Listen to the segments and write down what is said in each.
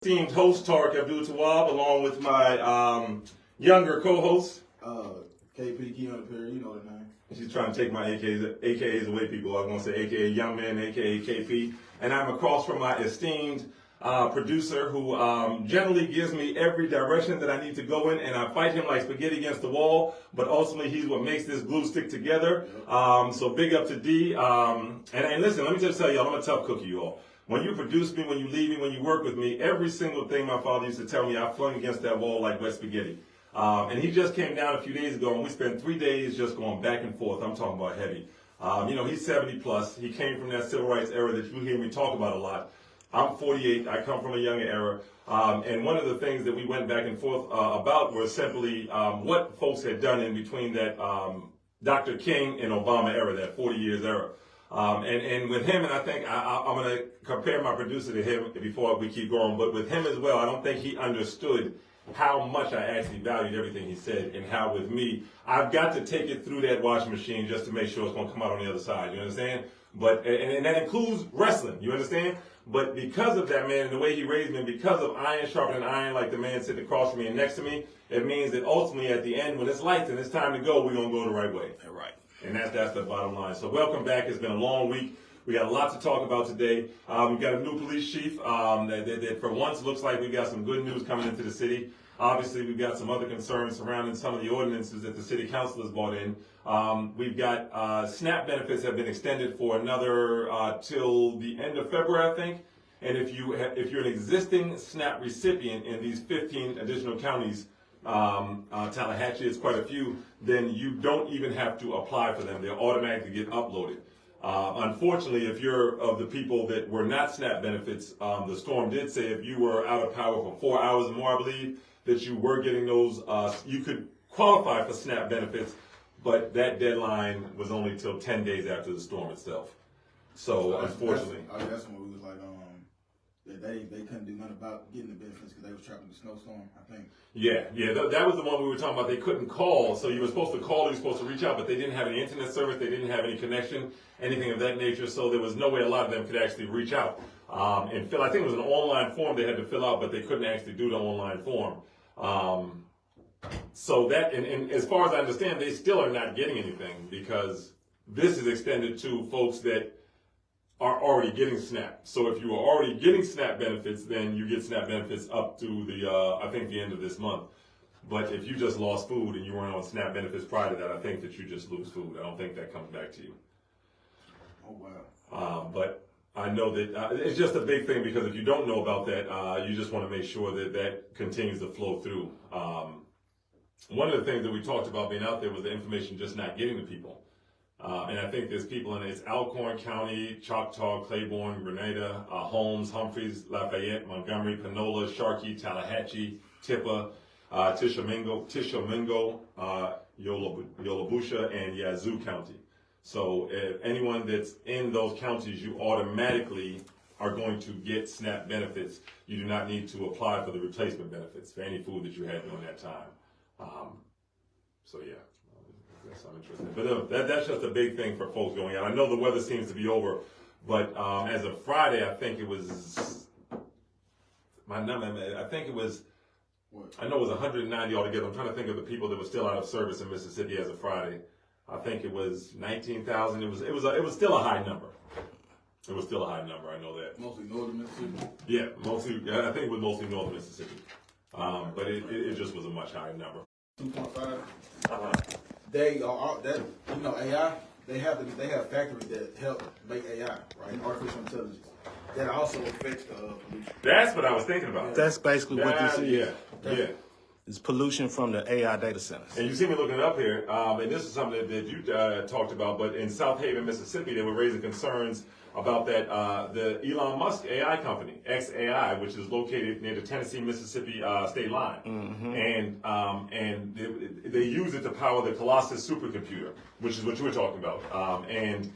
Esteemed host Tarek Abdul Tawab, along with my younger co-host. KP Keon Perry, you know the name. She's trying to take my AKAs away, people. I was going to say AKA Young Man, AKA KP. And I'm across from my esteemed producer who generally gives me every direction that I need to go in, and I fight him like spaghetti against the wall, but ultimately he's what makes this glue stick together. So big up to D. And listen, let me just tell y'all, I'm a tough cookie, you all. When you produce me, when you lead me, when you work with me, every single thing my father used to tell me, I flung against that wall like wet spaghetti. And he just came down a few days ago, and we spent 3 days just going back and forth. I'm talking about heavy. He's 70 plus. He came from that civil rights era that you hear me talk about a lot. I'm 48. I come from a younger era. And one of the things that we went back and forth about was simply what folks had done in between that Dr. King and Obama era, that 40 years era. And with him, and I think I'm going to compare my producer to him before we keep going, but with him as well, I don't think he understood how much I actually valued everything he said, and how with me, I've got to take it through that washing machine just to make sure it's going to come out on the other side, you understand? But, and that includes wrestling, you understand? But because of that, man, and the way he raised me, and because of iron sharpening iron, like the man sitting across from me and next to me, it means that ultimately at the end, when it's lights and it's time to go, we're going to go the right way. Right. And that's the bottom line. So welcome back. It's been a long week. We got a lot to talk about today. We've got a new police chief that for once looks like we've got some good news coming into the city. Obviously, we've got some other concerns surrounding some of the ordinances that the city council has brought in. We've got SNAP benefits have been extended for another till the end of February, I think. And if you're an existing SNAP recipient in these 15 additional counties, Tallahatchie is quite a few, then you don't even have to apply for them. They'll automatically get uploaded. Unfortunately, if you're of the people that were not SNAP benefits, the storm did say if you were out of power for 4 hours or more, I believe, that you were getting those, you could qualify for SNAP benefits, but that deadline was only till 10 days after the storm itself. So unfortunately. That's when we was like, they couldn't do nothing about getting the benefits because they was trapped in the snowstorm, I think. Yeah, that was the one we were talking about. They couldn't call, so you were supposed to call, you were supposed to reach out, but they didn't have any internet service, they didn't have any connection, anything of that nature, so there was no way a lot of them could actually reach out. And fill, I think it was an online form they had to fill out, but they couldn't actually do the online form. So that, and as far as I understand, they still are not getting anything because this is extended to folks that are already getting SNAP. So if you are already getting SNAP benefits, then you get SNAP benefits up to the, I think the end of this month. But if you just lost food and you weren't on SNAP benefits prior to that, I think that you just lose food. I don't think that comes back to you. Oh, wow. But I know that it's just a big thing because if you don't know about that, you just want to make sure that that continues to flow through. One of the things that we talked about being out there was the information just not getting to people. And I think there's people in it's Alcorn County, Choctaw, Claiborne, Grenada, Holmes, Humphreys, Lafayette, Montgomery, Panola, Sharkey, Tallahatchie, Tippah, Tishomingo, Yolabusha, and Yazoo County. So if anyone that's in those counties, you automatically are going to get SNAP benefits. You do not need to apply for the replacement benefits for any food that you had during that time. So yeah. Yes, I'm interested. But that's just a big thing for folks going out. I know the weather seems to be over, but as of Friday, I think it was, I know it was 190 altogether. I'm trying to think of the people that were still out of service in Mississippi as of Friday. I think it was 19,000. It was still a high number. It was still a high number. I know that. Mostly northern Mississippi. Yeah, mostly. I think it was mostly northern Mississippi. But it just was a much higher number. 2.5. They are that AI. They have factories that help make AI, right? Artificial intelligence. That also affects the pollution. That's what I was thinking about. That's basically what this is. Yeah. It's pollution from the AI data centers. And you see me looking it up here, and this is something that you talked about, but in South Haven, Mississippi, they were raising concerns about that the Elon Musk AI company, XAI, which is located near the Tennessee-Mississippi state line. Mm-hmm. And they use it to power the Colossus supercomputer, which is what you were talking about. And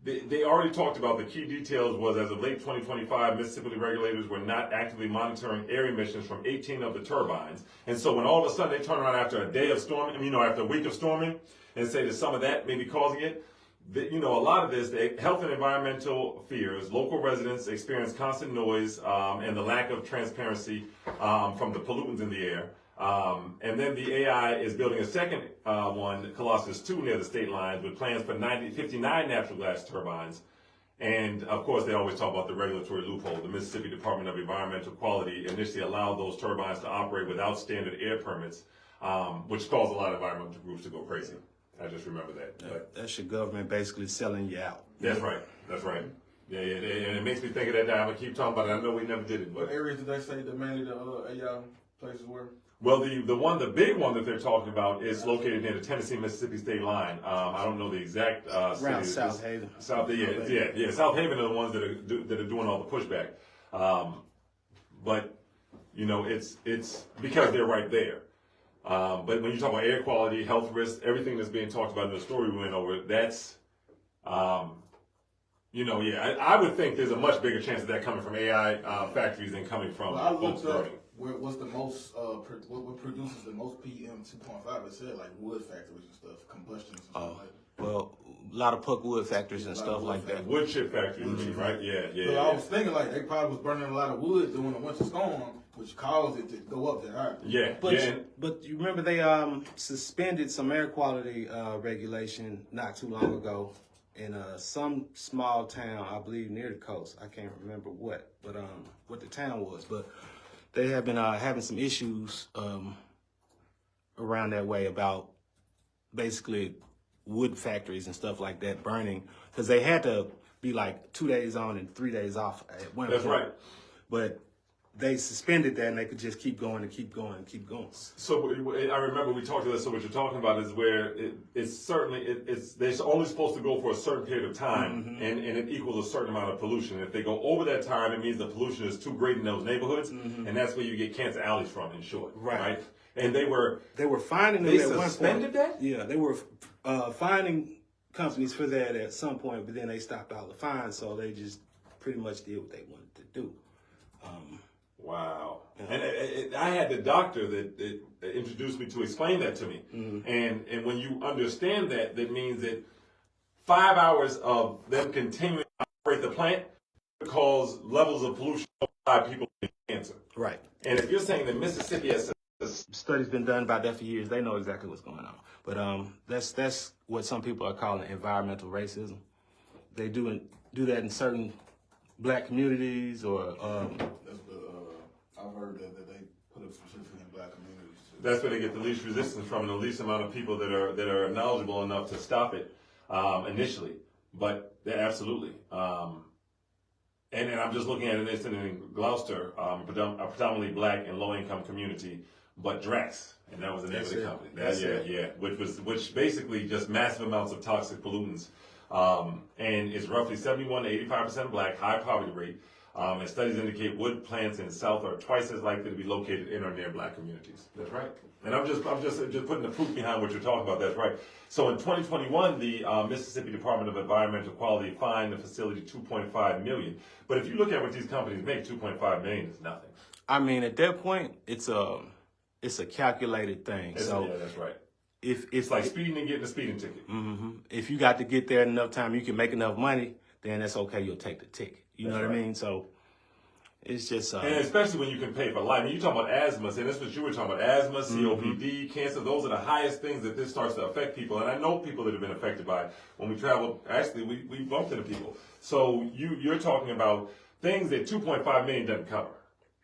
they already talked about the key details was as of late 2025, Mississippi regulators were not actively monitoring air emissions from 18 of the turbines. And so when all of a sudden they turn around after a day of storming, after a week of storming, and say that some of that may be causing it, you know, a lot of this, the health and environmental fears, local residents experience constant noise and the lack of transparency from the pollutants in the air. And then the AI is building a second one, Colossus 2, near the state lines with plans for 59 natural gas turbines. And of course, they always talk about the regulatory loophole. The Mississippi Department of Environmental Quality initially allowed those turbines to operate without standard air permits, which caused a lot of environmental groups to go crazy. I just remember that. But That's your government basically selling you out. that's right. That's right. Yeah, yeah. And it makes me think of that. I'm gonna keep talking about it. I know we never did it, but What areas did they say that mainly the AI places were? well, the big one that they're talking about is located near the Tennessee-Mississippi state line. I don't know the exact city. Around South Haven. South Haven are the ones that are doing all the pushback. But you know, it's because they're right there. But when you talk about air quality, health risks, everything that's being talked about in the story we went over, that's, you know, yeah, I would think there's a much bigger chance of that coming from AI factories than coming from Well, I folks looked up burning. what's the most, what produces the most PM 2.5. It said like wood factories and stuff, combustions and stuff like that. Well, a lot of wood factories and A lot stuff of wood like that. Wood chip factories, you mean, right? Yeah, yeah, So yeah. I was thinking like they probably was burning a lot of wood during the winter storm, which caused it to go up that high. Yeah, But yeah. but you remember they suspended some air quality regulation not too long ago in some small town, I believe near the coast. I can't remember what the town was, but they have been having some issues around that way about basically wood factories and stuff like that burning, because they had to be like 2 days on and 3 days off at one That's point. right. But they suspended that and they could just keep going and keep going and keep going. So I remember we talked about this. So what you're talking about is where it's they're only supposed to go for a certain period of time, and it equals a certain amount of pollution. If they go over that time, it means the pollution is too great in those neighborhoods, and that's where you get cancer alleys from, in short. Right. And they were finding them they at one suspended point. that? Yeah, they were finding companies for that at some point, but then they stopped all the fines, so they just pretty much did what they wanted to do. Wow. And I had the doctor that introduced me to explain that to me. And when you understand that, that means that 5 hours of them continuing to operate the plant could cause levels of pollution by people with cancer. Right. And if you're saying that Mississippi has Studies been done about that for years. They know exactly what's going on. But that's what some people are calling environmental racism. They do that in certain black communities or That's I've heard that they put it specifically in black communities. that's where they get the least resistance from, and the least amount of people that are knowledgeable enough to stop it initially. But absolutely. And I'm just looking at an incident in Gloucester, a predominantly black and low income community, but Drex, and that was the name of the company. Which basically just massive amounts of toxic pollutants, and it's roughly 71 to 85% black, high poverty rate. And studies indicate wood plants in the South are twice as likely to be located in or near black communities. That's right. And I'm just putting the proof behind what you're talking about. That's right. So in 2021, the Mississippi Department of Environmental Quality fined the facility $2.5 million. But if you look at what these companies make, $2.5 million is nothing. I mean, at that point, it's a calculated thing. Yeah, that's right. If It's like speeding and getting a speeding ticket. if you got to get there in enough time, you can make enough money, then that's okay. You'll take the ticket. You know what I mean? So it's just and especially when you can pay for life. I mean, you talk about asthma, and that's what you were talking about: asthma, COPD, cancer. Those are the highest things that this starts to affect people. And I know people that have been affected by it. When we travel, actually, we bumped into people. So you're talking about things that 2.5 million doesn't cover.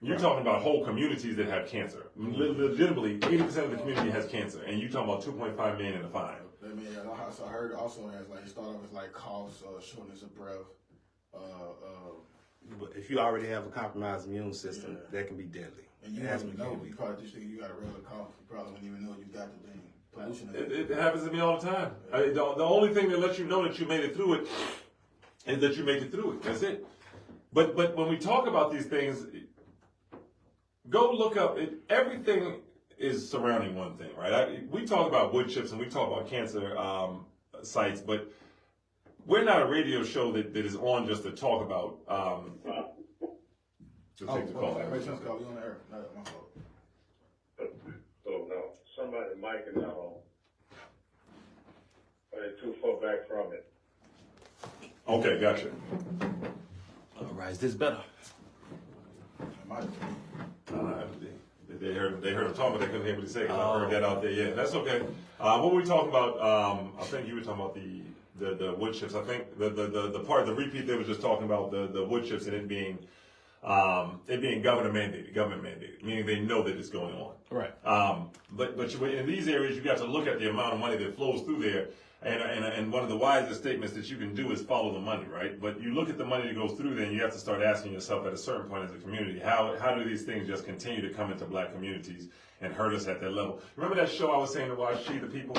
You're talking about whole communities that have cancer. Legitimately, 80% of the community has cancer, and you're talking about 2.5 million in a fine. I mean, I heard it also has like it started off as like coughs, shortness of breath. But if you already have a compromised immune system, that can be deadly. And you Asthma never know. can be. You probably just think you got a regular cough. You probably wouldn't even know you got the thing. Pollution. It happens to me all the time. The only thing that lets you know that you made it through it is that you made it through it. That's it. But when we talk about these things, go look up. Everything is surrounding one thing, right? We talk about wood chips and we talk about cancer sites, but we're not a radio show that is on just to talk about. To take the call. Right, just call you on the air. No, my fault. So no, somebody mic is not on. Or they're too far back from it. Okay, gotcha. All right, is this better? They heard him talking, but they couldn't hear what he said. 'Cause I heard that out there. Yeah, that's okay. What were we talking about? I think you were talking about the wood chips. I think the part of the repeat they were just talking about the wood chips and it being government mandated, meaning they know that it's going on. Right. But in these areas, you got to look at the amount of money that flows through there. And one of the wisest statements that you can do is follow the money, right? But you look at the money that goes through there, and you have to start asking yourself at a certain point as a community, how do these things just continue to come into black communities and hurt us at that level? Remember that show I was saying to watch, She the People?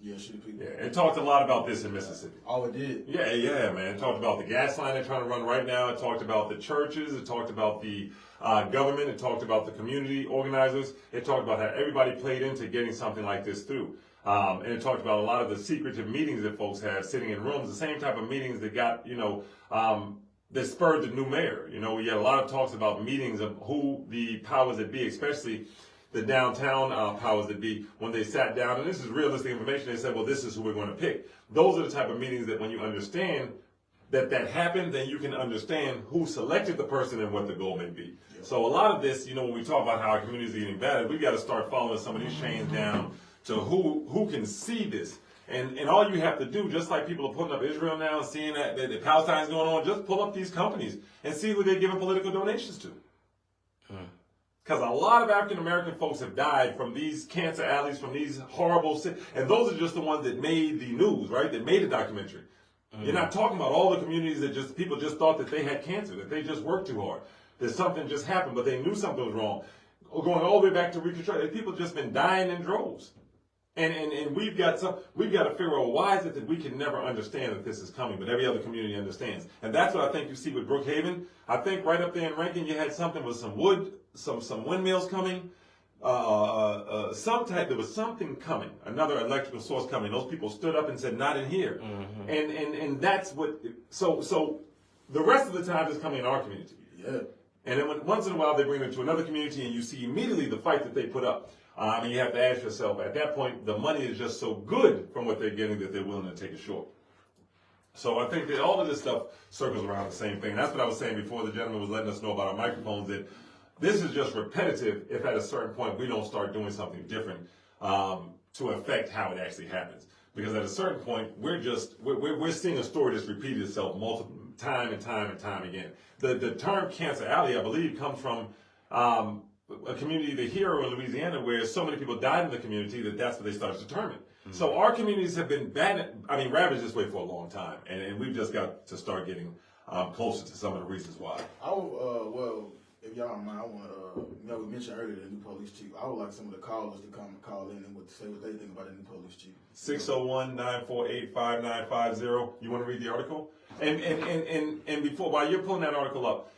Yeah, She the People. Yeah, it talked a lot about this in Mississippi. Oh, it did? Yeah, man. It talked about the gas line they're trying to run right now. It talked about the churches. It talked about the government. It talked about the community organizers. It talked about how everybody played into getting something like this through. And it talked about a lot of the secretive meetings that folks have sitting in rooms, the same type of meetings that got, that spurred the new mayor. We had a lot of talks about meetings of who the powers that be, especially the downtown powers that be, when they sat down, and this is realistic information, they said, well, this is who we're going to pick. Those are the type of meetings that when you understand that happened, then you can understand who selected the person and what the goal may be. So a lot of this, when we talk about how our communities are getting better, we got to start following some of these chains down to who can see this. And all you have to do, just like people are putting up Israel now and seeing that Palestine's going on, just pull up these companies and see who they're giving political donations to. Because a lot of African American folks have died from these cancer alleys, from these horrible and those are just the ones that made the news, right? That made a documentary. You're not talking about all the communities that people just thought that they had cancer, that they just worked too hard, that something just happened, but they knew something was wrong. Going all the way back to Reconstruction, people just been dying in droves. And we've got to figure out why is it that we can never understand that this is coming, but every other community understands. And that's what I think you see with Brookhaven. I think right up there in Rankin, you had something with some wood, some windmills coming, there was something coming, another electrical source coming. Those people stood up and said, not in here. Mm-hmm. And that's what, so the rest of the time it's coming in our community. Yeah. And then once in a while they bring it to another community and you see immediately the fight that they put up. And you have to ask yourself, at that point, the money is just so good from what they're getting that they're willing to take it short. So I think that all of this stuff circles around the same thing. That's what I was saying before the gentleman was letting us know about our microphones, that this is just repetitive if at a certain point we don't start doing something different to affect how it actually happens. Because at a certain point, we're seeing a story that's repeated itself multiple time and time again. The term Cancer Alley, I believe, comes from a community, the Hero in Louisiana, where so many people died in the community that's what they started to term it. Mm-hmm. So our communities have been ravaged this way for a long time, and we've just got to start getting closer to some of the reasons why. Well, if y'all don't mind, I want to, we mentioned earlier the new police chief. I would like some of the callers to come and call in and say what they think about the new police chief. 601-948-5950. You want to read the article? And before, while you're pulling that article up,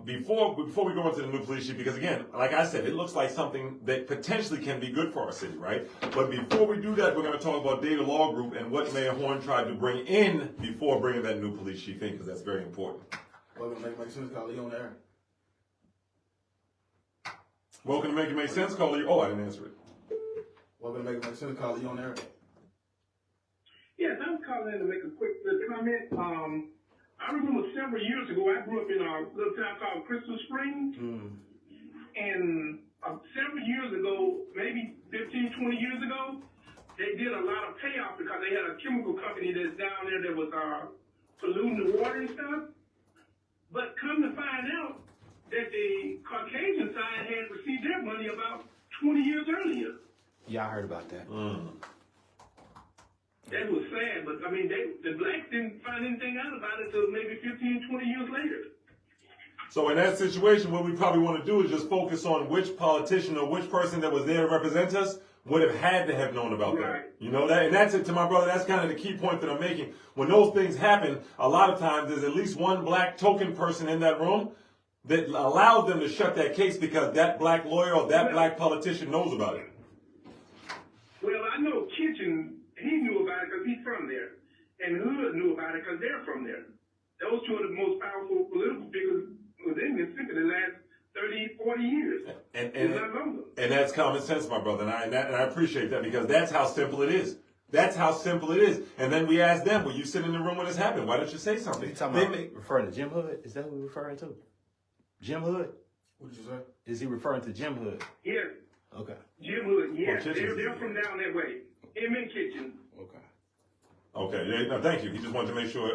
before we go into the new police chief, because again, like I said, it looks like something that potentially can be good for our city, right? But before we do that, we're going to talk about Data Law Group and what Mayor Horn tried to bring in before bringing that new police chief in, because that's very important. Welcome to Make Sense, caller. You on there? Welcome to Make It Make Sense, caller. Oh, I didn't answer it. Welcome to Make It Make Sense, caller. You on there? Yes, I was calling in to make a quick comment. I remember several years ago, I grew up in a little town called Crystal Springs. And several years ago, maybe 15, 20 years ago, they did a lot of payoff because they had a chemical company that's down there that was polluting the water and stuff. But come to find out that the Caucasian side had received their money about 20 years earlier. Yeah, I heard about that. That was sad, but I mean, the blacks didn't find anything out about it until maybe 15, 20 years later. So in that situation, what we probably want to do is just focus on which politician or which person that was there to represent us would have had to have known about that. You know that, and that's it to my brother. That's kind of the key point that I'm making. When those things happen, a lot of times there's at least one black token person in that room that allows them to shut that case because that black lawyer or that black politician knows about it. Well, I know Kitchen, he knew about it because he's from there. And Hood knew about it because they're from there. Those two are the most powerful political figures within Mississippi the last 30, 40 years. And that's common sense, my brother. And I appreciate that because that's how simple it is. That's how simple it is. And then we ask them, "Well, you sit in the room when this happened. Why don't you say something?" You talking about referring to Jim Hood? Is that who we're referring to? Jim Hood? What did you say? Is he referring to Jim Hood? Yes, Okay. Jim Hood, yes. Kitchens. They're from down that way. Him in Kitchen. Okay. Okay, yeah, no, thank you. He just wanted to make sure,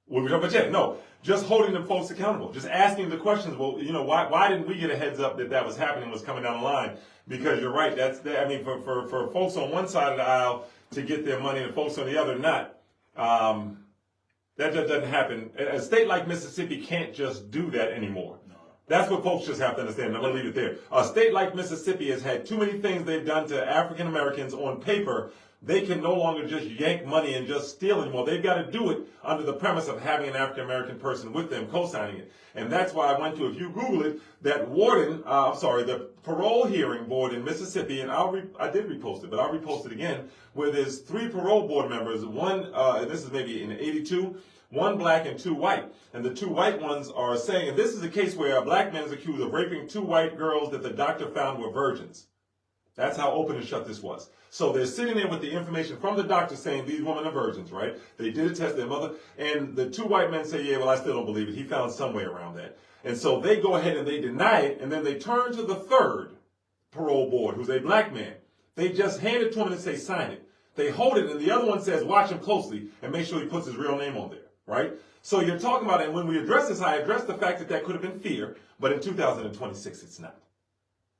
but yeah, no, just holding the folks accountable, just asking the questions. Well, you know, why didn't we get a heads up that was happening, was coming down the line? Because you're right, I mean, for folks on one side of the aisle to get their money and folks on the other not, that just doesn't happen. A state like Mississippi can't just do that anymore. That's what folks just have to understand. I'm going to leave it there. A state like Mississippi has had too many things they've done to African Americans on paper. They can no longer just yank money and just steal anymore. They've got to do it under the premise of having an African American person with them co-signing it. And that's why I went to, if you Google it, that the parole hearing board in Mississippi, and I did repost it, but I'll repost it again, where there's 3 parole board members, one, and this is maybe in 82, 1 black and 2 white. And the 2 white ones are saying, and this is a case where a black man is accused of raping 2 white girls that the doctor found were virgins. That's how open and shut this was. So they're sitting there with the information from the doctor saying these women are virgins, right? They did a test, their mother, and the 2 white men say, yeah, well, I still don't believe it. He found some way around that. And so they go ahead and they deny it, and then they turn to the 3rd parole board, who's a black man. They just hand it to him and say, sign it. They hold it, and the other one says, watch him closely and make sure he puts his real name on there, right? So you're talking about, and when we address this, I address the fact that could have been fear, but in 2026, it's not.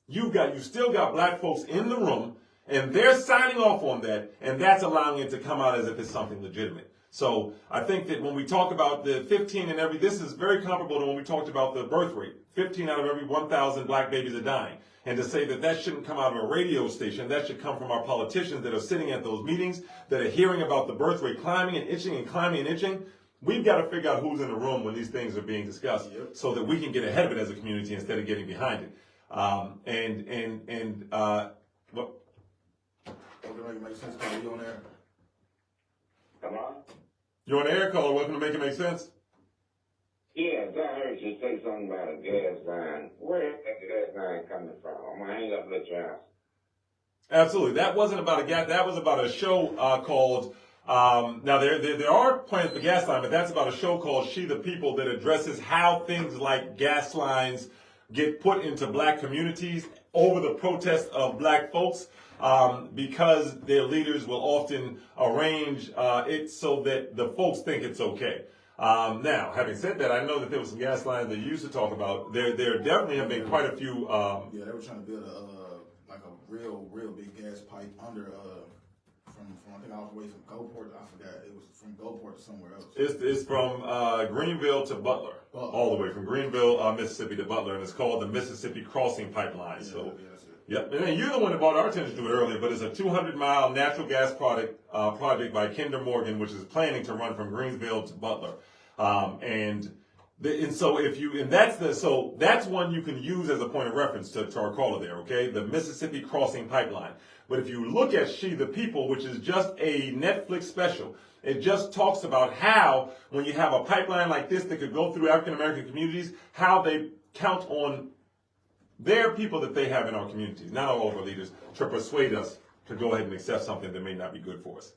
You still got black folks in the room, and they're signing off on that, and that's allowing it to come out as if it's something legitimate. So I think that when we talk about the 15 and this is very comparable to when we talked about the birth rate. 15 out of every 1,000 black babies are dying. And to say that shouldn't come out of a radio station, that should come from our politicians that are sitting at those meetings, that are hearing about the birth rate climbing and itching and climbing and itching. We've got to figure out who's in the room when these things are being discussed, so that we can get ahead of it as a community instead of getting behind it. Okay, make sense. Are you on there? Hello? You're on the air, caller. Welcome to Make It Make Sense. Yeah, I heard you say something about a gas line. Where is that gas line coming from? I'm going to hang up and let you answer. Absolutely. That wasn't about a gas. That was about a show called. Now there are plans for gas line, but that's about a show called She the People that addresses how things like gas lines get put into black communities over the protest of black folks, because their leaders will often arrange it so that the folks think it's okay. Now, having said that, I know that there was some gas lines that you used to talk about. There definitely have been quite a few. Yeah, they were trying to build a real big gas pipe under from I think all the way from Gulfport. I forgot, it was from Gulfport to somewhere else. It's from Greenville to Butler, all the way from Greenville, Mississippi to Butler, and it's called the Mississippi Crossing Pipeline. Yeah, So. yeah, that's it. Yep, and then you're the one that brought our attention to it earlier, but it's a 200-mile natural gas project by Kinder Morgan, which is planning to run from Greensville to Butler, that's one you can use as a point of reference to our caller there, okay? The Mississippi Crossing Pipeline. But if you look at She the People, which is just a Netflix special, it just talks about how when you have a pipeline like this that could go through African American communities, how they count on their people that they have in our communities, not all of our leaders, to persuade us to go ahead and accept something that may not be good for us.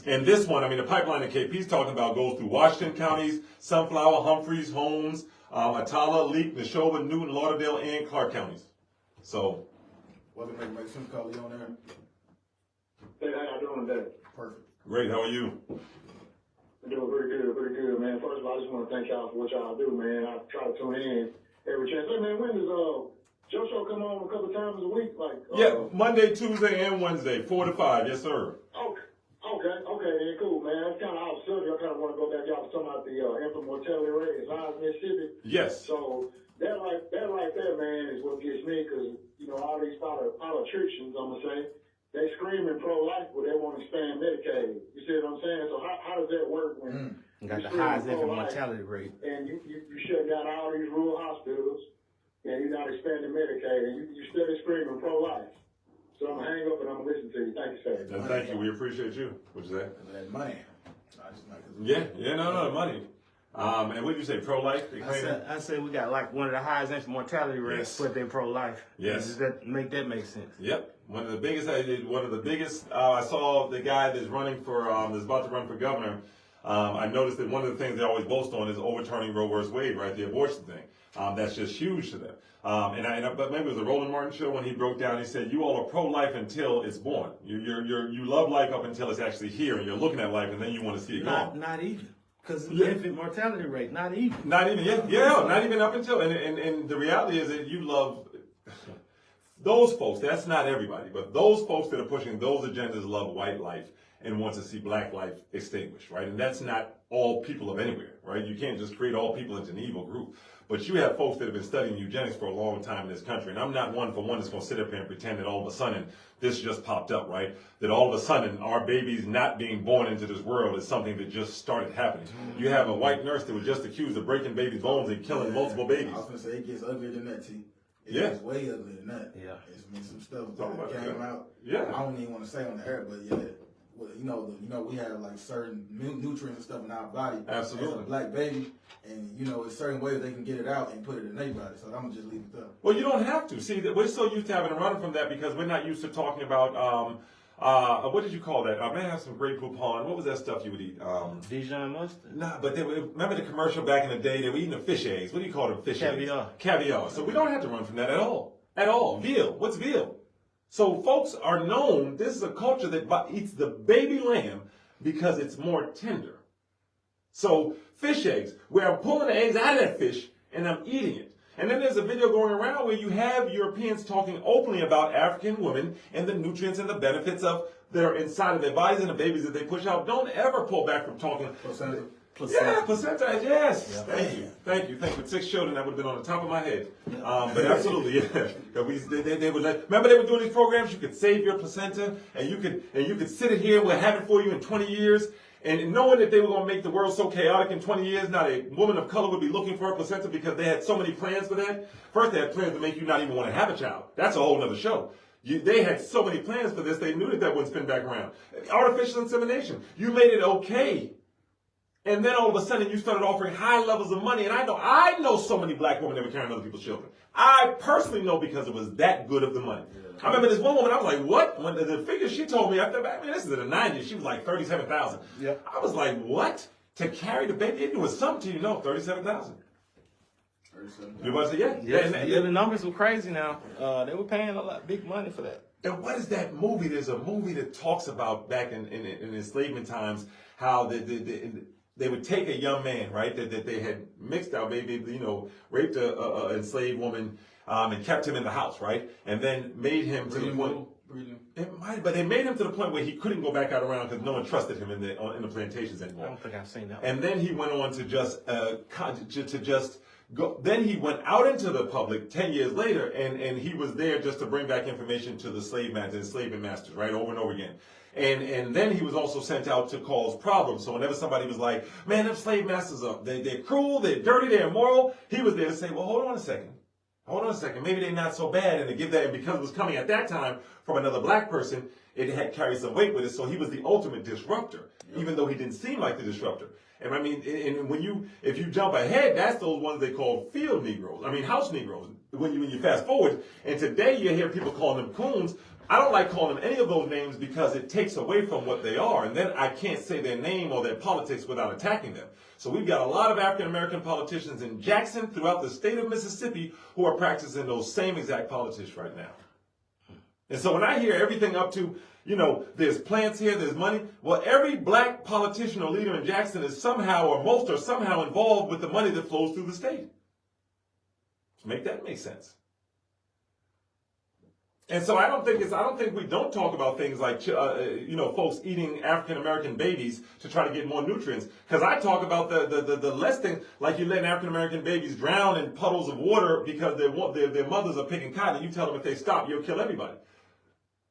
And this one, I mean, the pipeline that KP's talking about goes through Washington counties, Sunflower, Humphreys, Holmes, Atala, Leek, Neshoba, Newton, Lauderdale, and Clark counties. So. Welcome to Make Sense. Call you on there. Hey, how you doing today? Perfect. Great, how are you? I'm doing pretty good, man. First of all, I just want to thank y'all for what y'all do, man. I try to tune in every chance. Hey, man, when does Joe Show come on a couple times a week? Monday, Tuesday, and Wednesday, 4 to 5. Yes, sir. Okay, then cool, man. That's kind of off subject. I kind of want to go back. Y'all was talking about the infant mortality rate in Lyons, Mississippi. Yes. So that right there, man, is what gets me, because all these politicians, I'm gonna say, they screaming pro-life, but they want to expand Medicaid. You see what I'm saying? So how does that work when You got the highest infant mortality rate, and you shut down all these rural hospitals, and you're not expanding Medicaid, and you still screaming pro-life? So I'm gonna hang up and I'm gonna listen to you. Thank you, sir. Thank you. We appreciate you. What'd you say? That money. No, money. And what did you say, pro-life? I said we got like one of the highest infant mortality rates, Yes. but they're pro-life. Yes. Does that make sense? Yep. One of the biggest, I saw the guy that's running for, that's about to run for governor. I noticed that one of the things they always boast on is overturning Roe vs. Wade, right? The abortion thing. That's just huge to them. But maybe it was a Roland Martin show when he broke down, he said, you all are pro-life until it's born. You love life up until it's actually here and you're looking at life and then you want to see it gone. Not even. Because the infant mortality rate, not even. Not even, yeah, not even up until, and the reality is that you love, those folks, that's not everybody, but those folks that are pushing those agendas love white life and want to see black life extinguished, right? And that's not all people of anywhere, right? You can't just create all people into an evil group. But you have folks that have been studying eugenics for a long time in this country, and I'm not one that's going to sit up here and pretend that all of a sudden this just popped up, right? That all of a sudden our babies not being born into this world is something that just started happening. You have a white nurse that was just accused of breaking babies' bones and killing multiple babies. I was going to say, it gets uglier than that, T. It Yeah. gets way uglier than that. Yeah. It's been some stuff Talk about that came that. out. Yeah. I don't even want to say on the air, but yeah. Well, we have like certain nutrients and stuff in our body. Absolutely. As a black baby, and it's certain ways they can get it out and put it in their body. So I'm gonna just leave it there. Well, you don't have to. See, we're so used to having to run from that because we're not used to talking about, what did you call that? Man, I have some great poupon. What was that stuff you would eat? Dijon mustard? Nah, but remember the commercial back in the day? They were eating the fish eggs. What do you call them? Fish Caviar. eggs? Caviar. So we don't have to run from that at all. At all. Veal. What's veal? So folks are known, this is a culture that eats the baby lamb because it's more tender. So fish eggs, where I'm pulling the eggs out of that fish and I'm eating it. And then there's a video going around where you have Europeans talking openly about African women and the nutrients and the benefits of that are inside of their bodies and the babies that they push out. Don't ever pull back from talking. Placenta. Yeah, placenta, yes. Yeah. Thank you. With 6 children, that would have been on the top of my head. But absolutely, yeah. They would remember they were doing these programs. You could save your placenta, and you could sit it here. We'll have it for you in 20 years. And knowing that they were going to make the world so chaotic in 20 years, not a woman of color would be looking for a placenta because they had so many plans for that. First, they had plans to make you not even want to have a child. That's a whole other show. They had so many plans for this, they knew that wouldn't spin back around. Artificial insemination. You made it okay. And then all of a sudden you started offering high levels of money. And I know so many black women that were carrying other people's children. I personally know because it was that good of the money. I remember this one woman, I was like, what? When the figure she told me, this is in the 90s, she was like 37,000. Yeah. I was like, what? To carry the baby? It was something to you, 37,000. You want to say, yeah? Yeah, the numbers were crazy now. They were paying a lot, big money for that. And what is that movie? There's a movie that talks about back in enslavement times, how they would take a young man, right, that they had mixed out, maybe, raped a enslaved woman, and kept him in the house, right? And then made him to the point. But they made him to the point where he couldn't go back out around because no one trusted him in the plantations anymore. I don't think I've seen that one. And then he went on to just go. Then he went out into the public 10 years later, and he was there just to bring back information to the slave masters, enslavement masters, right, over and over again. And then he was also sent out to cause problems. So whenever somebody was like, man, them slave masters they're cruel, they're dirty, they're immoral, he was there to say, well, hold on a second. Maybe they're not so bad. And to give that, and because it was coming at that time from another black person, it had carried some weight with it. So he was the ultimate disruptor, even though he didn't seem like the disruptor. And I mean, and if you jump ahead, that's those ones they call field Negroes. I mean, house Negroes. When you fast forward, and today you hear people calling them coons. I don't like calling them any of those names because it takes away from what they are. And then I can't say their name or their politics without attacking them. So we've got a lot of African-American politicians in Jackson throughout the state of Mississippi who are practicing those same exact politics right now. And so when I hear everything up to, there's plants here, there's money. Well, every black politician or leader in Jackson is somehow, or most are somehow involved with the money that flows through the state. So make that make sense. And so I don't think we don't talk about things like, folks eating African-American babies to try to get more nutrients. Because I talk about the less things, like you letting African-American babies drown in puddles of water because their mothers are picking cotton, and you tell them if they stop, you'll kill everybody.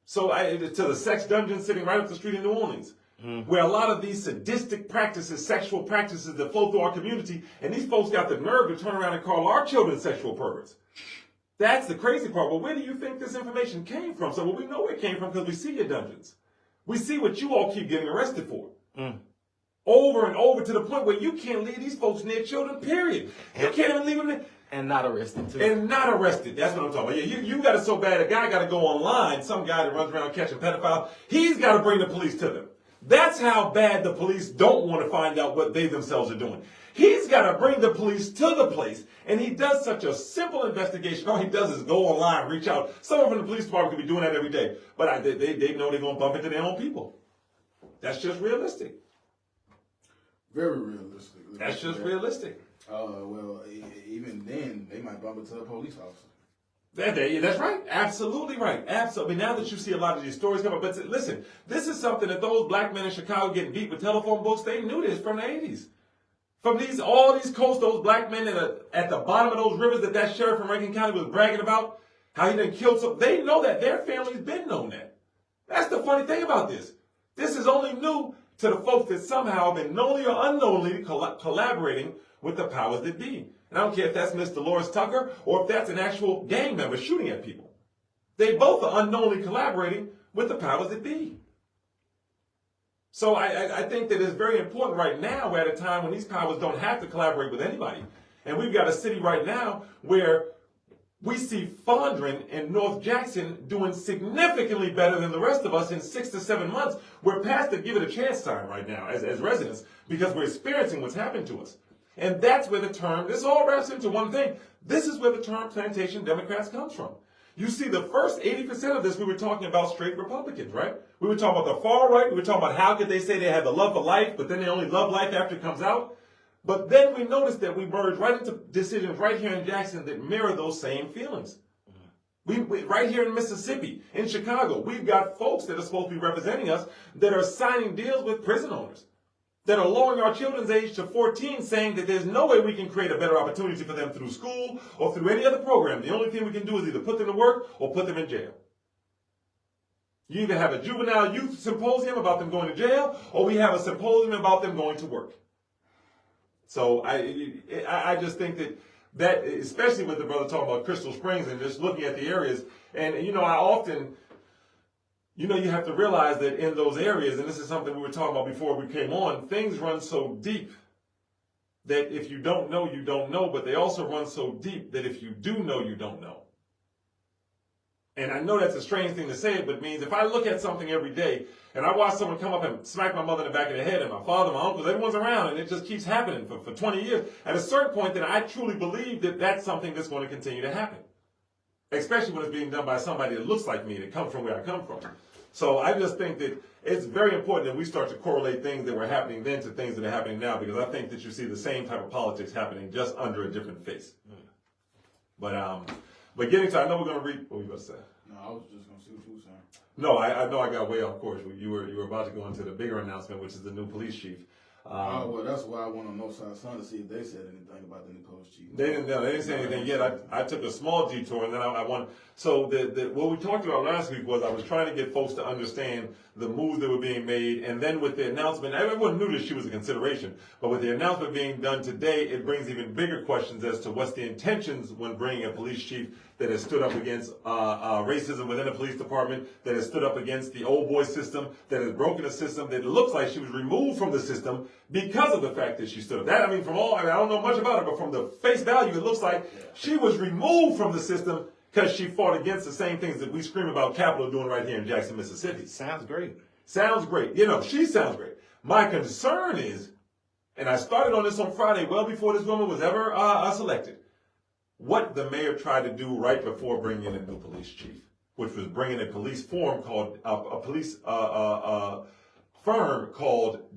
So to the sex dungeon sitting right up the street in New Orleans, where a lot of these sadistic practices, sexual practices that flow through our community, and these folks got the nerve to turn around and call our children sexual perverts. That's the crazy part. Well, where do you think this information came from? So we know where it came from because we see your dungeons. We see what you all keep getting arrested for. over and over to the point where you can't leave these folks near children, period. You can't even leave them there. And not arrested, too. And not arrested. That's what I'm talking about. Yeah, you got it so bad, a guy got to go online, some guy that runs around catching pedophiles, he's got to bring the police to them. That's how bad the police don't want to find out what they themselves are doing. He's got to bring the police to the place, and he does such a simple investigation. All he does is go online, reach out. Someone from the police department could be doing that every day, but they know they're going to bump into their own people. That's just realistic. Very realistic. That's just realistic. Well, even then, they might bump into a police officer. That's right. Absolutely right. Absolutely. Now that you see a lot of these stories come up, but listen, this is something that those black men in Chicago getting beat with telephone books, they knew this from the 80s. From all these coasts, those black men at the bottom of those rivers that sheriff from Rankin County was bragging about, how he done killed some, they know that. Their family's been known that. That's the funny thing about this. This is only new to the folks that somehow have been knowingly or unknowingly collaborating with the powers that be. And I don't care if that's Miss Dolores Tucker or if that's an actual gang member shooting at people. They both are unknowingly collaborating with the powers that be. So I think that it's very important right now. We're at a time when these powers don't have to collaborate with anybody. And we've got a city right now where we see Fondren and North Jackson doing significantly better than the rest of us in 6 to 7 months. We're past the give it a chance time right now as residents because we're experiencing what's happened to us. And that's where the term, this all wraps into one thing. This is where the term plantation Democrats comes from. You see, the first 80% of this, we were talking about straight Republicans, right? We were talking about the far right. We were talking about how could they say they have the love for life, but then they only love life after it comes out. But then we noticed that we merged right into decisions right here in Jackson that mirror those same feelings. We right here in Mississippi, in Chicago, we've got folks that are supposed to be representing us that are signing deals with prison owners, that are lowering our children's age to 14, saying that there's no way we can create a better opportunity for them through school or through any other program. The only thing we can do is either put them to work or put them in jail. You either have a juvenile youth symposium about them going to jail, or we have a symposium about them going to work. So I just think that especially with the brother talking about Crystal Springs and just looking at the areas, and I often, you have to realize that in those areas, and this is something we were talking about before we came on, things run so deep that if you don't know, you don't know, but they also run so deep that if you do know, you don't know. And I know that's a strange thing to say, but it means if I look at something every day and I watch someone come up and smack my mother in the back of the head and my father, my uncles, everyone's around, and it just keeps happening for 20 years, at a certain point then I truly believe that that's something that's going to continue to happen. Especially when it's being done by somebody that looks like me, that comes from where I come from. So I just think that it's very important that we start to correlate things that were happening then to things that are happening now, because I think that you see the same type of politics happening just under a different face. But getting to, I know we're going to read, what were you about to say? No, I was just going to see what you were saying. No, I know I got way off course. You were about to go into the bigger announcement, which is the new police chief. Well, that's why I went on Northside Sun to see if they said anything about the new police chief. They didn't say anything yet. I took a small detour, and then I went. So what we talked about last week was I was trying to get folks to understand the moves that were being made, and then with the announcement, everyone knew that she was a consideration, but with the announcement being done today, it brings even bigger questions as to what's the intentions when bringing a police chief that has stood up against racism within the police department, that has stood up against the old boy system, that has broken a system that it looks like she was removed from the system because of the fact that she stood up. That, I don't know much about it, but from the face value, it looks like she was removed from the system because she fought against the same things that we scream about Capitol doing right here in Jackson, Mississippi. Sounds great. Sounds great. She sounds great. My concern is, and I started on this on Friday, well before this woman was ever selected, what the mayor tried to do right before bringing in a new police chief, which was bringing a police firm called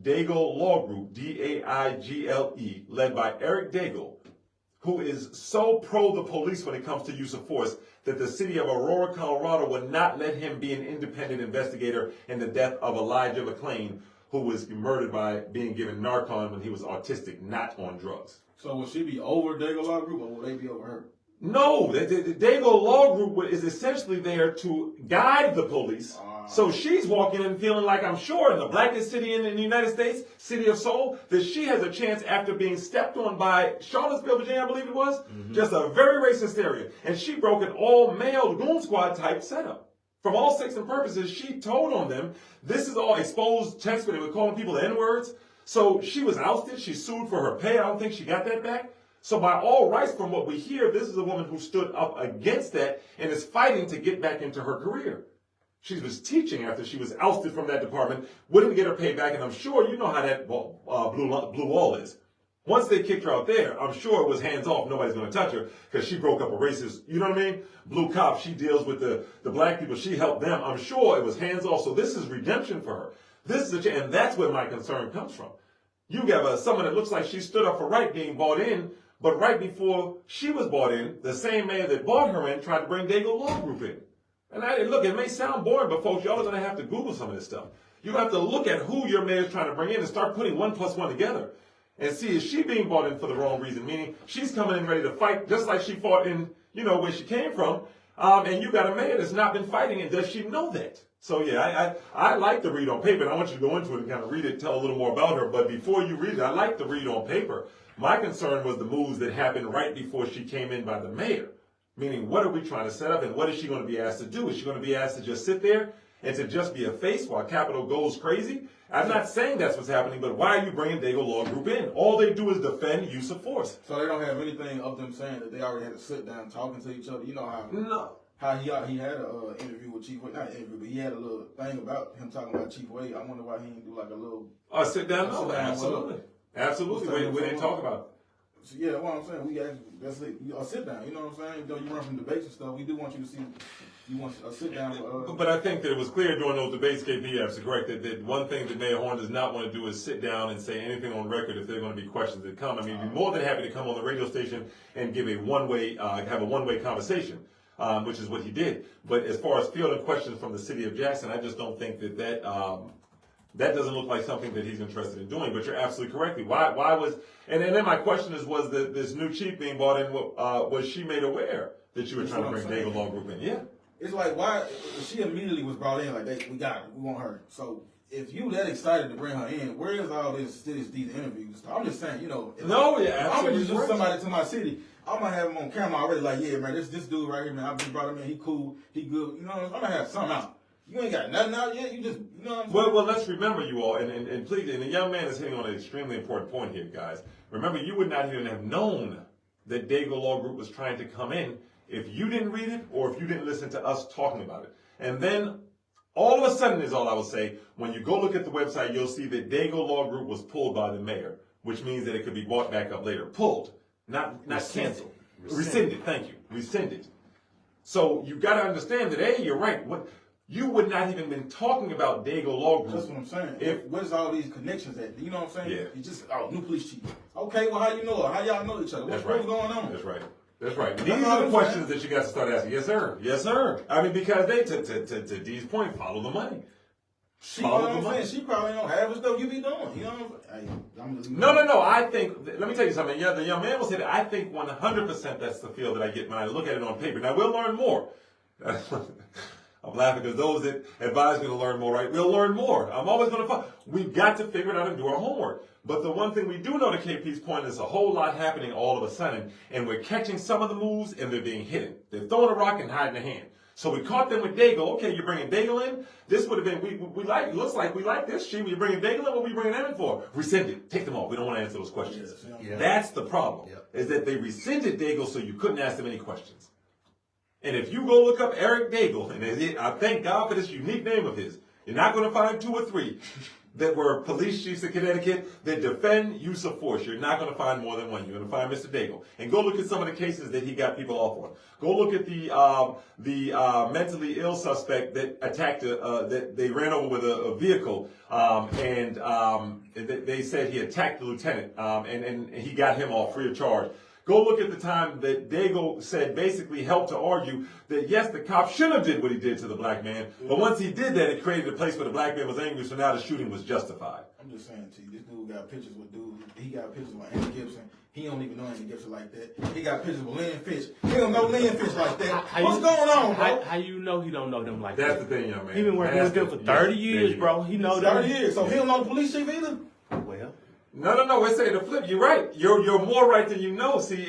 Daigle Law Group, D-A-I-G-L-E, led by Eric Daigle, who is so pro the police when it comes to use of force that the city of Aurora, Colorado would not let him be an independent investigator in the death of Elijah McClain, who was murdered by being given Narcan when he was autistic, not on drugs. So will she be over Daigle Law Group, or will they be over her? No, the Daigle Law Group is essentially there to guide the police. So she's walking in feeling like, I'm sure, in the blackest city in the United States, City of Soul, that she has a chance after being stepped on by Charlottesville, Virginia, I believe it was, just a very racist area. And she broke an all-male goon squad type setup. From all 6 and purposes, she told on them, this is all exposed text where they were calling people N-words. So she was ousted. She sued for her pay. I don't think she got that back. So by all rights, from what we hear, this is a woman who stood up against that and is fighting to get back into her career. She was teaching after she was ousted from that department, wouldn't get her pay back, and I'm sure you know how that blue wall is. Once they kicked her out there, I'm sure it was hands off. Nobody's going to touch her because she broke up a racist, you know what I mean? Blue cop, she deals with the black people. She helped them. I'm sure it was hands off. So this is redemption for her. This is and that's where my concern comes from. You have someone that looks like she stood up for right being bought in, but right before she was bought in, the same man that bought her in tried to bring Dago Law Group in. And look, it may sound boring, but folks, y'all are going to have to Google some of this stuff. You have to look at who your mayor's trying to bring in and start putting 1 + 1 together. And see, is she being brought in for the wrong reason? Meaning, she's coming in ready to fight, just like she fought in, where she came from. And you got a mayor that's not been fighting, and does she know that? So yeah, I like to read on paper, and I want you to go into it and kind of read it, tell a little more about her. But before you read it, I like to read on paper. My concern was the moves that happened right before she came in by the mayor. Meaning, what are we trying to set up, and what is she going to be asked to do? Is she going to be asked to just sit there and to just be a face while Capitol goes crazy? I'm not saying that's what's happening, but why are you bringing Dago Law Group in? All they do is defend use of force. So they don't have anything of them saying that they already had to sit down talking to each other. You know how No. how he had an interview with Chief Wade, not an interview, but he had a little thing about him talking about Chief Wade. I wonder why he didn't do like a little. Sit down. No, Sit down, absolutely. Absolutely. We didn't talk about it. So yeah, what I'm saying, we actually, that's it. Sit down. You know what I'm saying? Though you run from debates and stuff, we do want you to see. You want a sit down. But I think that it was clear during those debates, KP, absolutely correct, that one thing that Mayor Horn does not want to do is sit down and say anything on record if there are going to be questions that come. I mean, he'd be more than happy to come on the radio station and give have a one-way conversation, which is what he did. But as far as fielding questions from the city of Jackson, I just don't think that doesn't look like something that he's interested in doing. But you're absolutely correct. Why was, and then my question is, was this new chief being brought in, was she made aware that you were trying to bring Dago Law Group in? Yeah. It's like, why she immediately was brought in like, we got her, we want her. So if you that excited to bring her in, where is all these interviews? I'm just saying, if I'm gonna introduce somebody to my city, I'm gonna have him on camera already. Like, yeah, man, this dude right here, man, I just brought him in. He cool, he good. I'm gonna have something out. You ain't got nothing out yet. You just, what I'm saying? Well, let's remember, you all, and please, and the young man is hitting on an extremely important point here, guys. Remember, you would not even have known that Dago Law Group was trying to come in if you didn't read it or if you didn't listen to us talking about it. And then all of a sudden is all I will say, when you go look at the website, you'll see that Dago Law Group was pulled by the mayor, which means that it could be brought back up later. Pulled, not canceled. Rescinded, thank you. Rescinded. So you got to understand that, hey, you're right. You would not even been talking about Dago Law Group. That's what I'm saying. Where's all these connections at? You know what I'm saying? Yeah. You just, new police chief. Okay, well, how you know her? How y'all know each other? What's going on? That's right. That's right. These are the questions that you got to start asking. Yes, sir. Yes, sir. I mean, because they, to Dee's point, follow the money. She probably don't have the stuff you be doing. You know what I'm saying? No. I think, let me tell you something. Yeah, the young man will say that I think 100% that's the feel that I get when I look at it on paper. Now, we'll learn more. I'm laughing because those that advise me to learn more, right? We'll learn more. I'm always going to find. We've got to figure it out and do our homework. But the one thing we do know, to KP's point, is a whole lot happening all of a sudden, and we're catching some of the moves, and they're being hidden. They're throwing a rock and hiding a hand. So we caught them with Dago. Okay, you're bringing Dago in. This would have been, we like, it looks like we like this. You're bringing Dago in. What are we bringing them in for? Rescind it. Take them off. We don't want to answer those questions. Yeah. That's the problem, is that they rescinded Dago so you couldn't ask them any questions. And if you go look up Eric Dago, and I thank God for this unique name of his, you're not going to find 2 or 3 that were police chiefs in Connecticut that defend use of force. You're not going to find more than one. You're going to find Mr. Dago. And go look at some of the cases that he got people off on. Go look at the mentally ill suspect that attacked, that they ran over with a vehicle, and they said he attacked the lieutenant, and he got him off free of charge. Go look at the time that Dago said, basically helped to argue that, yes, the cop should have did what he did to the black man, but once he did that, it created a place where the black man was angry, so now the shooting was justified. I'm just saying to you, this dude got pictures with dudes. He got pictures with Andy Gibson. He don't even know Andy Gibson like that. He got pictures with Lynn Fish. He don't know Lynn Fish like that. What's going on, bro? How you know he don't know them like That's that? the thing, young man. He been working with them for 30 years, bro. He know them. 30 years. So he don't know the police chief either? Well, No. Let's say the flip. You're right. You're more right than you know. See,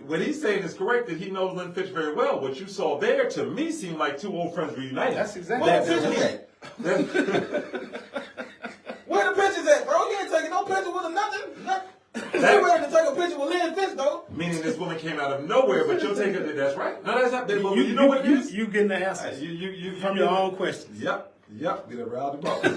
what he's saying is correct, that he knows Lynn Fitch very well. What you saw there, to me, seemed like 2 old friends reunited. that's exactly Where the pictures at? Where the pictures at, bro? You ain't taking no pictures. ready to take a picture with Lynn Fitz, though. Meaning this woman came out of nowhere, but you'll take it. That's right. No, that's not. You know what it is? You getting the answers from your own questions. Yep. Get it round the this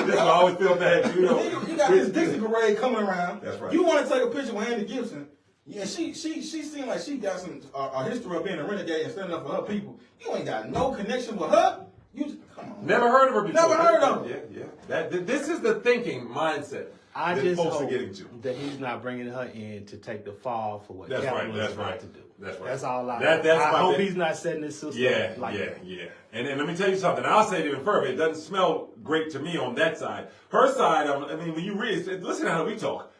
is why I always feel bad. You got this Dixie parade coming around. That's right. You want to take a picture with Andy Gibson. Yeah, she seemed like she got some a history of being a renegade and standing up for her people. You ain't got no connection with her. You just, come on. Never heard of her before. Never heard of her. Yeah. This is the thinking mindset I that just folks hope are getting to. that he's not bringing her in to take the fall for what That's right. capitalism That's is right. about to do. That's right. That's all I. That's I my hope big- he's not setting his sister Yeah, up like that. yeah. And let me tell you something. I'll say it even further. It doesn't smell great to me on that side. Her side, I mean, when you read, listen to how we talk.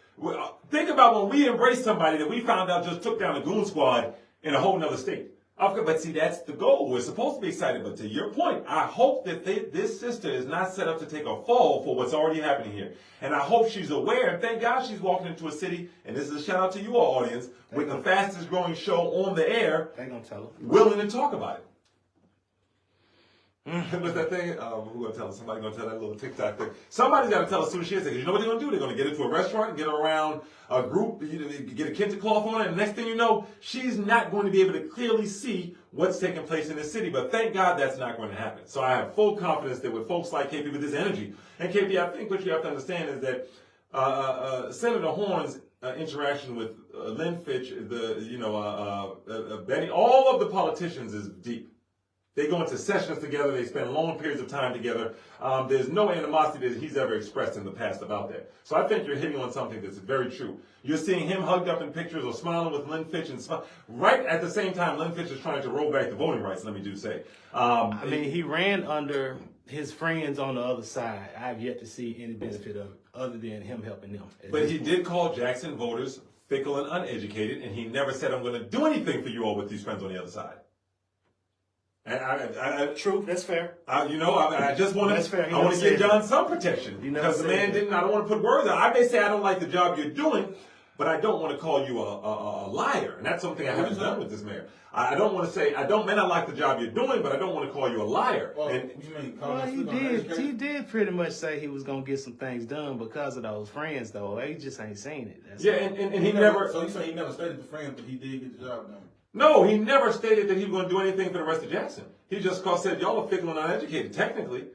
Think about when we embraced somebody that we found out just took down a goon squad in a whole nother state. But see, that's the goal. We're supposed to be excited. But to your point, I hope that this sister is not set up to take a fall for what's already happening here. And I hope she's aware. And thank God she's walking into a city, and this is a shout out to you all, audience, with the fastest growing show on the air, They gonna tell her. willing to talk about it. What's that thing? Who gonna tell us? Somebody gonna tell that little TikTok thing. Somebody's gotta tell us who she is. Because you know what they're gonna do? They're gonna get into a restaurant, get around a group, get a kente cloth on it, and the next thing you know, she's not going to be able to clearly see what's taking place in this city. But thank God that's not going to happen. So I have full confidence that with folks like KP with this energy, and KP, I think what you have to understand is that Senator Horn's interaction with Lynn Fitch, Benny, all of the politicians is deep. They go into sessions together. They spend long periods of time together. There's no animosity that he's ever expressed in the past about that. So I think you're hitting on something that's very true. You're seeing him hugged up in pictures or smiling with Lynn Fitch, and right at the same time, Lynn Fitch is trying to roll back the voting rights. Let me do say. I mean, he ran under his friends on the other side. I've yet to see any benefit of it other than him helping them. But he did call Jackson voters fickle and uneducated, and he never said, "I'm going to do anything for you all with these friends on the other side." And True, that's fair. I just want That's fair. to. I want to give John some protection because the man didn't. I don't want to put words out. I may say I don't like the job you're doing, but I don't want to call you a liar, and that's something I haven't done with this mayor. I don't want to say I not like the job you're doing, but I don't want to call you a liar. Well, And what you mean? Well, he did pretty much say he was gonna get some things done because of those friends, though. He just ain't seen it. That's all. and he never. So you say he never stated the friend, but he did get the job done. No, he never stated that he was going to do anything for the rest of Jackson. He just said, y'all are fickle and uneducated, technically.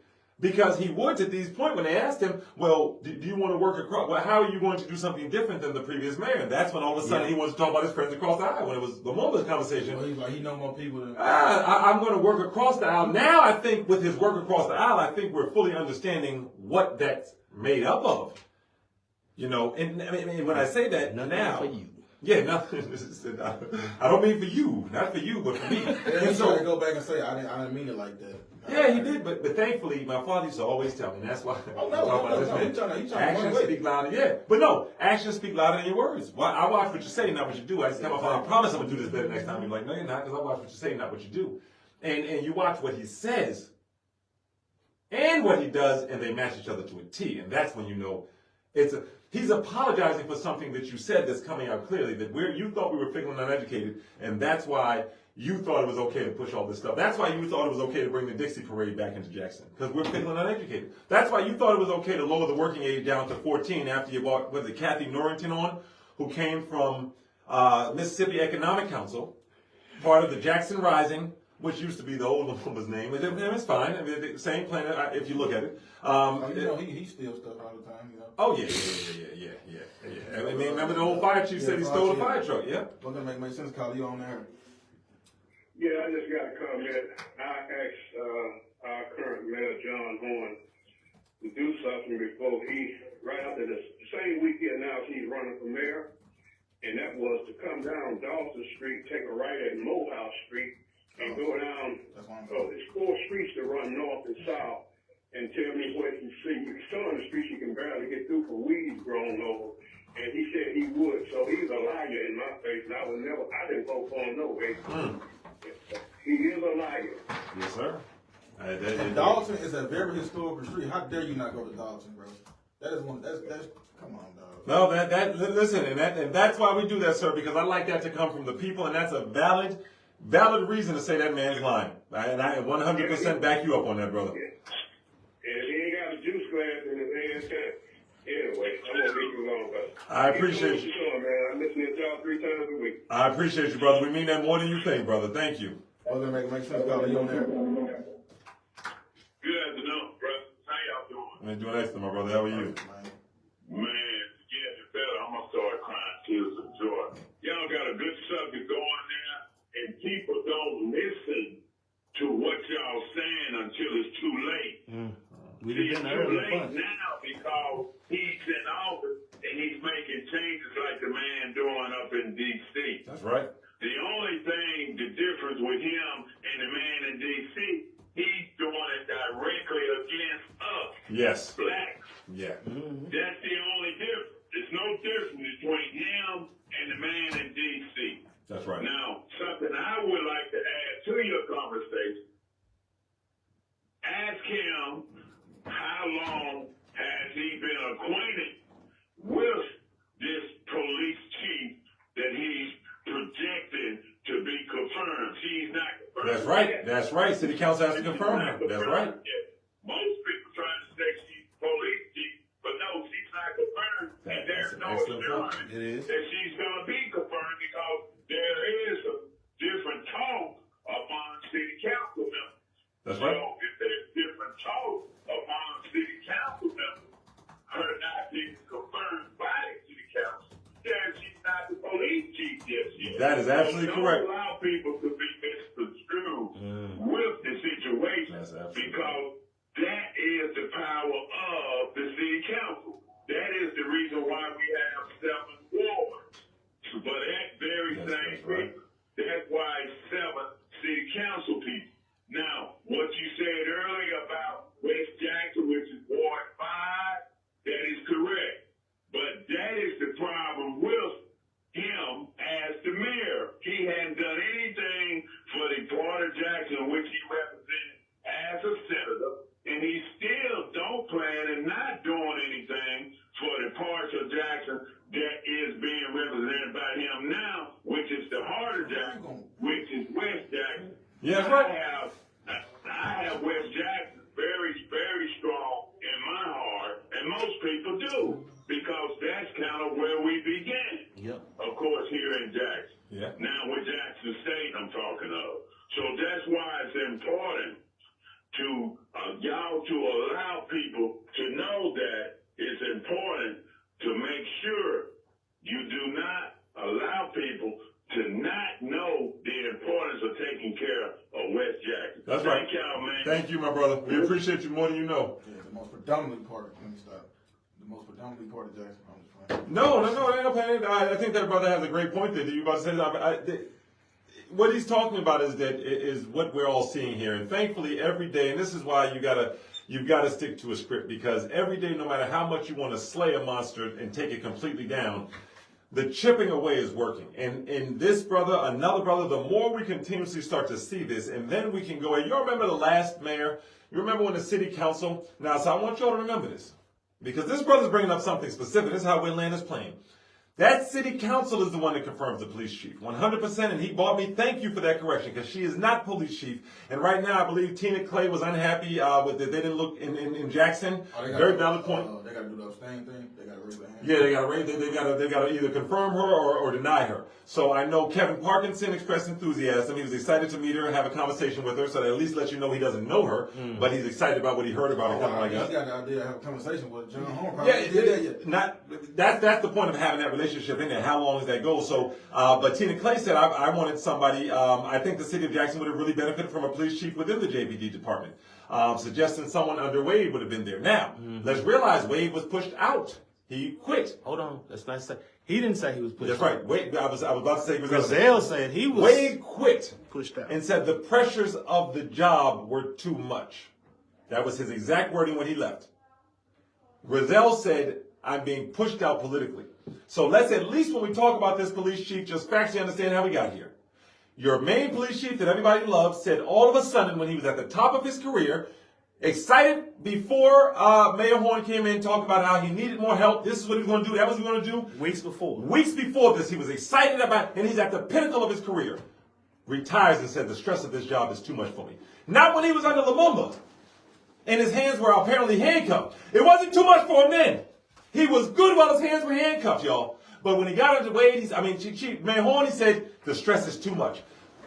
Because he would, to these point, when they asked him, well, do you want to work across, well, how are you going to do something different than the previous mayor? And that's when all of a sudden he wants to talk about his friends across the aisle, when it was the moment conversation. Well, he's like, he know more people than... I'm going to work across the aisle. Now I think with his work across the aisle, I think we're fully understanding what that's made up of. And I mean, when I say that now... for you. Yeah, nothing. I don't mean for you, not for you, but for me. And so to go back and say, I didn't mean it like that. Yeah, he did, but thankfully, my father used to always tell me, and that's why actions speak louder. But no, actions speak louder than your words. Well, I watch what you say, not what you do. I just tell my father, I promise I'm gonna do this better next time. He's like, no, you're not, because I watch what you say, not what you do. And you watch what he says and what he does, and they match each other to a T, and that's when you know he's apologizing for something that you said that's coming out clearly, that you thought we were fickle and uneducated, and that's why you thought it was okay to push all this stuff. That's why you thought it was okay to bring the Dixie Parade back into Jackson, because we're fickle and uneducated. That's why you thought it was okay to lower the working age down to 14 after you brought, Kathy Norrington on, who came from Mississippi Economic Council, part of the Jackson Rising, which used to be the old woman's name. It's fine. I mean, the same planet, if you look at it. He steals stuff all the time, Oh, yeah. I mean, remember the old fire chief said he stole a fire truck, yeah? Well, that make sense, Carl. You on there? Yeah, I just got a comment. I asked our current mayor, John Horn, to do something before right after the same week he announced he's running for mayor, and that was to come down Dawson Street, take a right at Morehouse Street, and go down, there's 4 streets that run north and south, and tell me what you see. Some of the streets you can barely get through for weeds grown over. And he said he would. So he's a liar in my face. And I didn't vote for him no way. He is a liar. Yes, sir. And Dalton is a very historical street. How dare you not go to Dalton, bro? That is that's come on, dog. No, listen, and that's why we do that, sir, because I like that to come from the people, and that's a valid reason to say that man's lying. And I 100% back you up on that, brother. And if he ain't got a juice glass in his hand, anyway. won't be too long, brother. I appreciate you. Man. I listen to y'all 3 times a week. I appreciate you, brother. We mean that more than you think, brother. Thank you. Well, then make sense, brother. You on there? Good afternoon, brother. How y'all doing? I'm doing excellent, my brother. How are you? Man, it's getting better. I'm gonna start crying tears of joy. Y'all got a good subject going there, and people don't listen to what y'all saying until it's too late. We See, did it's that too earlier. late now because he's in office and he's making changes like the man doing up in D.C. That's right. The only thing, the difference with him and the man in D.C., he's doing it directly against us, Yes. blacks. Yeah. That's the only difference. There's no difference between him and the man in D.C. That's right. Now, something I would like to add to your conversation, ask him how long has he been acquainted with this police chief that he's projecting to be confirmed. She's not confirmed. That's right. yet. That's right. City council has to confirm her. That's right. Most people trying to say she's police chief, but no, she's not confirmed. And there's That's an no excellent point. assurance It is. that she's going to be confirmed because there is a different talk among city council members. That's right. So if there's different talk among city council members, her not being confirmed by the city council, then she's not the police chief just yet. That is absolutely So correct. don't allow people to be misconstrued with the situation That's absolutely because that is the power of the city council. That is the reason why we have 7 wards. But that very That's same right. people, that's why 7 city council people. Now, what you said earlier about West Jackson, which is Ward 5, that is correct. But that is the problem with him as the mayor. He hadn't done anything for the part of Jackson, which he represented as a senator, and he still don't plan and not doing anything for the parts of Jackson that is being represented by him now, which is the heart of Jackson, which is West Jackson. Yeah, that's right. I have West Jackson very, very strong in my heart, and most people do, because that's kind of where we began. Yep. Of course, here in Jackson. Yeah. Now with Jackson State, I'm talking of. So that's why it's important to y'all to allow people to know that it's important to make sure you do not allow people to not know the importance of taking care of West Jackson. That's right. Thank y'all, man. Thank you, my brother. We appreciate you more than you know. Yeah, the most predominantly part. Let me stop. The most predominantly part of Jackson. I'm just playing. No, ain't no pain. I think that brother has a great point there. You about to say that? What he's talking about is what we're all seeing here, and thankfully every day. And this is why you've got to stick to a script, because every day, no matter how much you want to slay a monster and take it completely down, the chipping away is working. And this brother, another brother, the more we continuously start to see this, and then we can go, and you remember the last mayor? You remember when the city council? Now, so I want y'all to remember this, because this brother's bringing up something specific. This is how we land this plane. That city council is the one that confirms the police chief, 100%, and he bought me. Thank you for that correction, because she is not police chief. And right now, I believe Tina Clay was unhappy with that they didn't look in Jackson. Very valid point. They got to do the abstain thing. They got to raise their hand. Yeah, they got to either confirm her or deny her. So I know Kevin Parkinson expressed enthusiasm. He was excited to meet her and have a conversation with her, so that at least lets you know he doesn't know her, but he's excited about what he heard about her coming like that. He got the idea to have a conversation with John Holmes. That's the point of having that relationship in there. How long does that go? So, but Tina Clay said, I wanted somebody. I think the city of Jackson would have really benefited from a police chief within the JPD department. Suggesting someone under Wade would have been there. Now, let's realize Wade was pushed out. He quit. Hold on. That's nice to say. He didn't say he was pushed That's right. Wade, I was about to say Grizel said he was Wade quit pushed out. and said the pressures of the job were too much. That was his exact wording when he left. Grizel said, I'm being pushed out politically. So let's at least when we talk about this police chief, just factually understand how we got here. Your main police chief that everybody loves said all of a sudden when he was at the top of his career, excited before Mayor Horn came in, talked about how he needed more help. This is what he was going to do. That was what he was going to do. Weeks before. Weeks before this, he was excited about, and he's at the pinnacle of his career. Retires and said, the stress of this job is too much for me. Not when he was under Lumumba, and his hands were apparently handcuffed. It wasn't too much for him then. He was good while his hands were handcuffed, y'all. But when he got into Wade, Mayor Horn, he said, the stress is too much.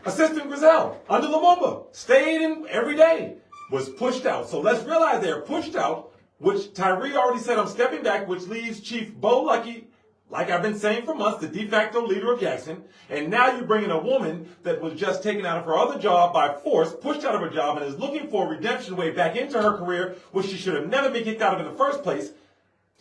Assistant Grizel, under Lumumba, stayed in every day, was pushed out. So let's realize they're pushed out, which Tyree already said, I'm stepping back, which leaves Chief Bo Lucky, like I've been saying for months, the de facto leader of Jackson. And now you're bringing a woman that was just taken out of her other job by force, pushed out of her job, and is looking for a redemption way back into her career, which she should have never been kicked out of in the first place.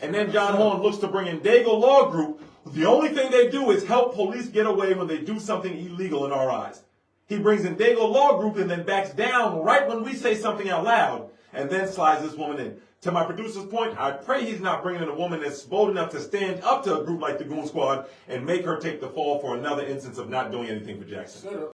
And then John Horn looks to bring in Dago Law Group. The only thing they do is help police get away when they do something illegal in our eyes. He brings in Dago Law Group and then backs down right when we say something out loud and then slides this woman in. To my producer's point, I pray he's not bringing in a woman that's bold enough to stand up to a group like the Goon Squad and make her take the fall for another instance of not doing anything for Jackson.